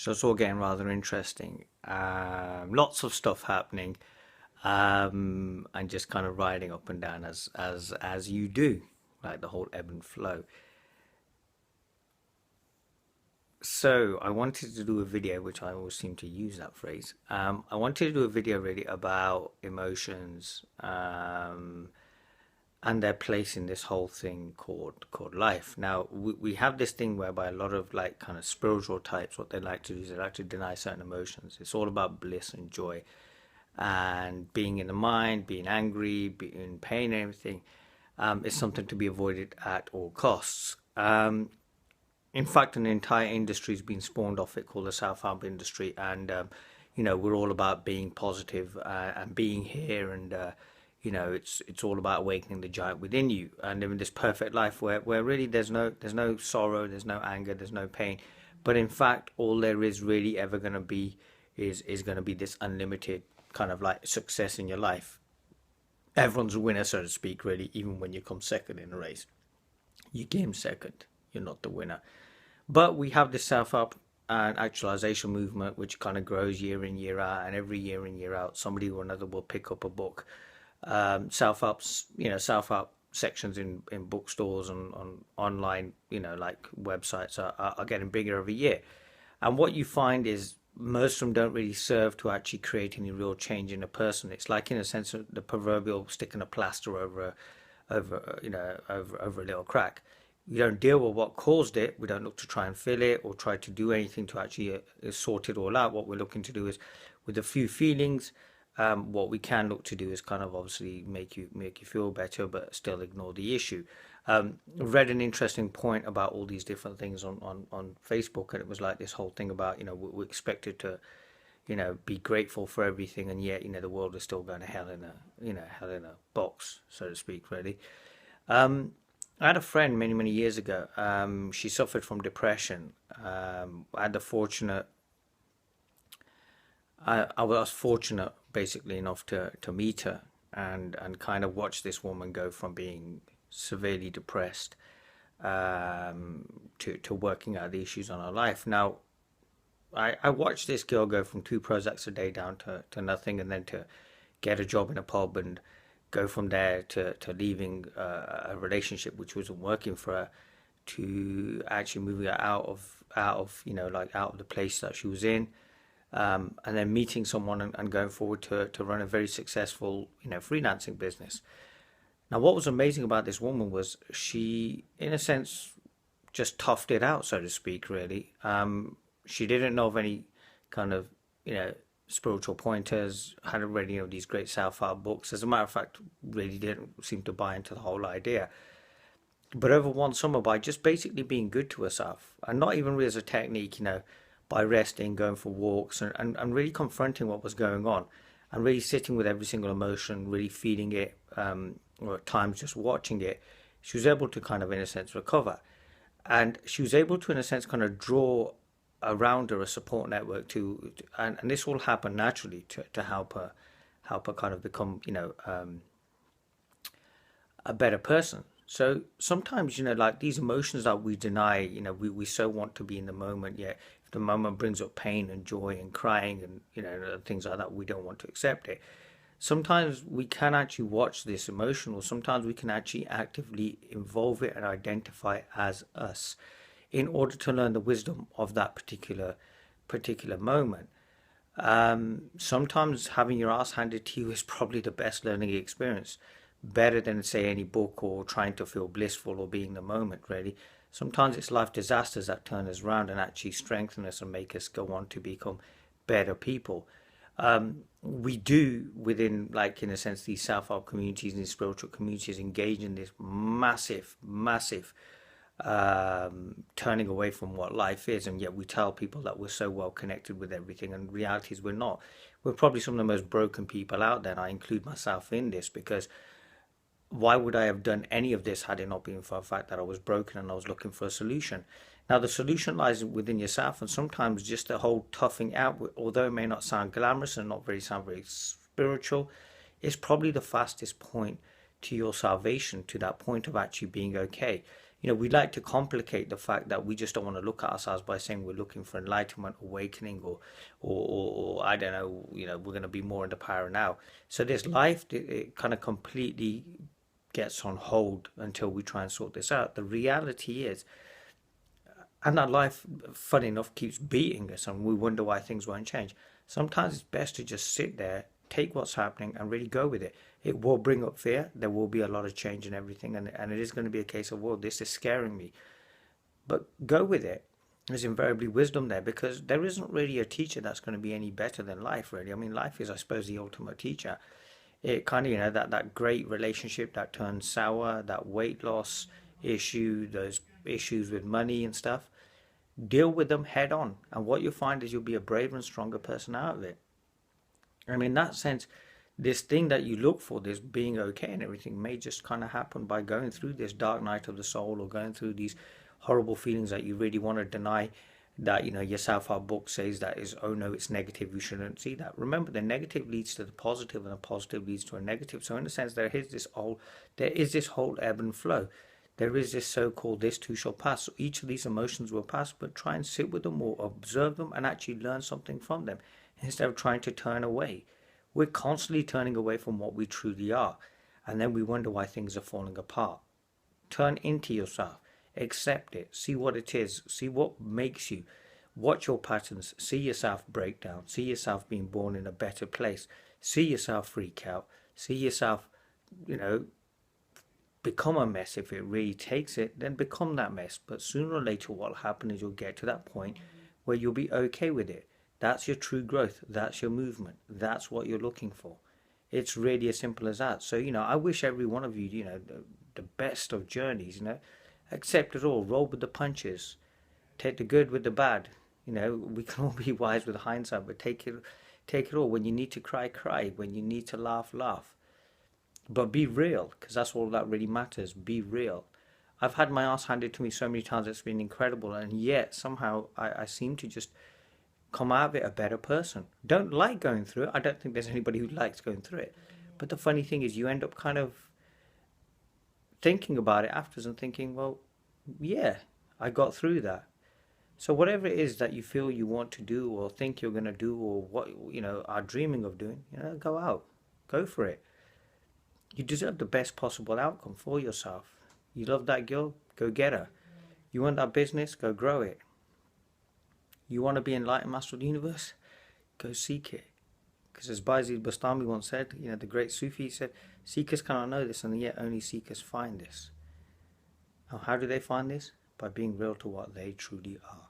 So it's all getting rather interesting. Lots of stuff happening, and just kind of riding up and down as you do, like the whole ebb and flow. So I wanted to do a video, which I always seem to use that phrase. I wanted to do a video really about emotions, and their place in this whole thing called life. Now we have this thing whereby a lot of like kind of spiritual types, what they like to do is they like to deny certain emotions. It's all about bliss and joy and being in the mind, being angry, being in pain, and everything. Is something to be avoided at all costs. In fact, an entire industry has been spawned off it called the self-help industry, and we're all about being positive and being here, and it's all about awakening the giant within you and living this perfect life where really there's no sorrow, there's no anger, there's no pain, but in fact, all there is really ever going to be is going to be this unlimited kind of like success in your life. Everyone's a winner, so to speak, really, even when you come second in a race. You came second, you're not the winner. But we have this self-help and actualization movement, which kind of grows year in, year out, and every year in, year out, somebody or another will pick up a book. Self-helps, self-help sections in bookstores and on online, like websites are getting bigger every year. And what you find is most of them don't really serve to actually create any real change in a person. It's like in a sense of the proverbial sticking a plaster over a little crack. We don't deal with what caused it. We don't look to try and fill it or try to do anything to actually sort it all out. What we're looking to do is, with a few feelings, what we can look to do is kind of obviously make you feel better, but still ignore the issue. Read an interesting point about all these different things on Facebook, and it was like this whole thing about we're expected to be grateful for everything, and yet the world is still going to hell in a hell in a box, so to speak, really. I had a friend many years ago. She suffered from depression. I had the fortunate I was fortunate basically enough to meet her and kind of watch this woman go from being severely depressed, to working out the issues on her life. Now, I watched this girl go from two Prozacs a day down to nothing, and then to get a job in a pub, and go from there to leaving a relationship which wasn't working for her, to actually moving her out of like out of the place that she was in, and then meeting someone and going forward to run a very successful freelancing business. Now, what was amazing about this woman was she, in a sense, just toughed it out, so to speak, really. She didn't know of any kind of, spiritual pointers, hadn't read, these great self-help books. As a matter of fact, really didn't seem to buy into the whole idea. But over one summer, by just basically being good to herself, and not even really as a technique, by resting, going for walks, and really confronting what was going on, and really sitting with every single emotion, really feeling it, or at times just watching it, she was able to kind of, in a sense, recover. And she was able to, in a sense, kind of draw around her a support network and this all happened naturally to help her kind of become, a better person. So sometimes, like these emotions that we deny, we so want to be in the moment, yet if the moment brings up pain and joy and crying and, things like that, we don't want to accept it. Sometimes we can actually watch this emotion, or sometimes we can actually actively involve it and identify it as us in order to learn the wisdom of that particular moment. Sometimes having your ass handed to you is probably the best learning experience, better than say any book or trying to feel blissful or be in the moment. Really, sometimes it's life disasters that turn us around and actually strengthen us and make us go on to become better people. We do, within, like, in a sense, these self-help communities and these spiritual communities, engage in this massive turning away from what life is, and yet we tell people that we're so well connected with everything, and reality is we're not. We're probably some of the most broken people out there, and I include myself in this, because why would I have done any of this had it not been for the fact that I was broken and I was looking for a solution? Now, the solution lies within yourself, and sometimes just the whole toughing out, although it may not sound glamorous and not sound very spiritual, is probably the fastest point to your salvation, to that point of actually being okay. we like to complicate the fact that we just don't want to look at ourselves by saying we're looking for enlightenment, awakening, or I don't know, we're going to be more in the power now. So this life, it kind of completely gets on hold until we try and sort this out. The reality is, and that life, funny enough, keeps beating us, and we wonder why things won't change. Sometimes it's best to just sit there, take what's happening, and really go with it. It will bring up fear. There will be a lot of change in everything, and it is going to be a case of, well, this is scaring me. But go with it. There's invariably wisdom there, because there isn't really a teacher that's going to be any better than life, really. I mean, life is, I suppose, the ultimate teacher. It kind of, that great relationship that turns sour, that weight loss issue, those issues with money and stuff, deal with them head on. And what you'll find is you'll be a braver and stronger person out of it. And in that sense, this thing that you look for, this being okay and everything, may just kind of happen by going through this dark night of the soul, or going through these horrible feelings that you really want to deny. That, your self-help book says that is, oh no, it's negative, you shouldn't see that. Remember, the negative leads to the positive, and the positive leads to a negative. So in a sense, there is this whole ebb and flow. There is this so-called this too shall pass. So each of these emotions will pass, but try and sit with them or observe them and actually learn something from them instead of trying to turn away. We're constantly turning away from what we truly are, and then we wonder why things are falling apart. Turn into yourself, accept it, see what it is, see what makes you, watch your patterns, see yourself break down, see yourself being born in a better place, see yourself freak out, see yourself, you know, become a mess. If it really takes it, then become that mess. But sooner or later, what'll happen is you'll get to that point where you'll be okay with it. That's your true growth. That's your movement. That's what you're looking for. It's really as simple as that. So, I wish every one of you, the best of journeys, accept it all, roll with the punches, take the good with the bad. We can all be wise with hindsight, but take it all. When you need to cry, cry. When you need to laugh, laugh. But be real, because that's all that really matters. Be real. I've had my ass handed to me so many times, it's been incredible, and yet somehow I seem to just come out of it a better person. Don't like going through it. I don't think there's anybody who likes going through it. But the funny thing is, you end up kind of thinking about it afterwards and thinking, well, yeah, I got through that. So whatever it is that you feel you want to do, or think you're going to do, or what, are dreaming of doing, go out, go for it. You deserve the best possible outcome for yourself. You love that girl, go get her. You want that business, go grow it. You want to be enlightened master of the universe, go seek it. Because as Bayezid Bastami once said, the great Sufi said, seekers cannot know this, and yet only seekers find this. Now, how do they find this? By being real to what they truly are.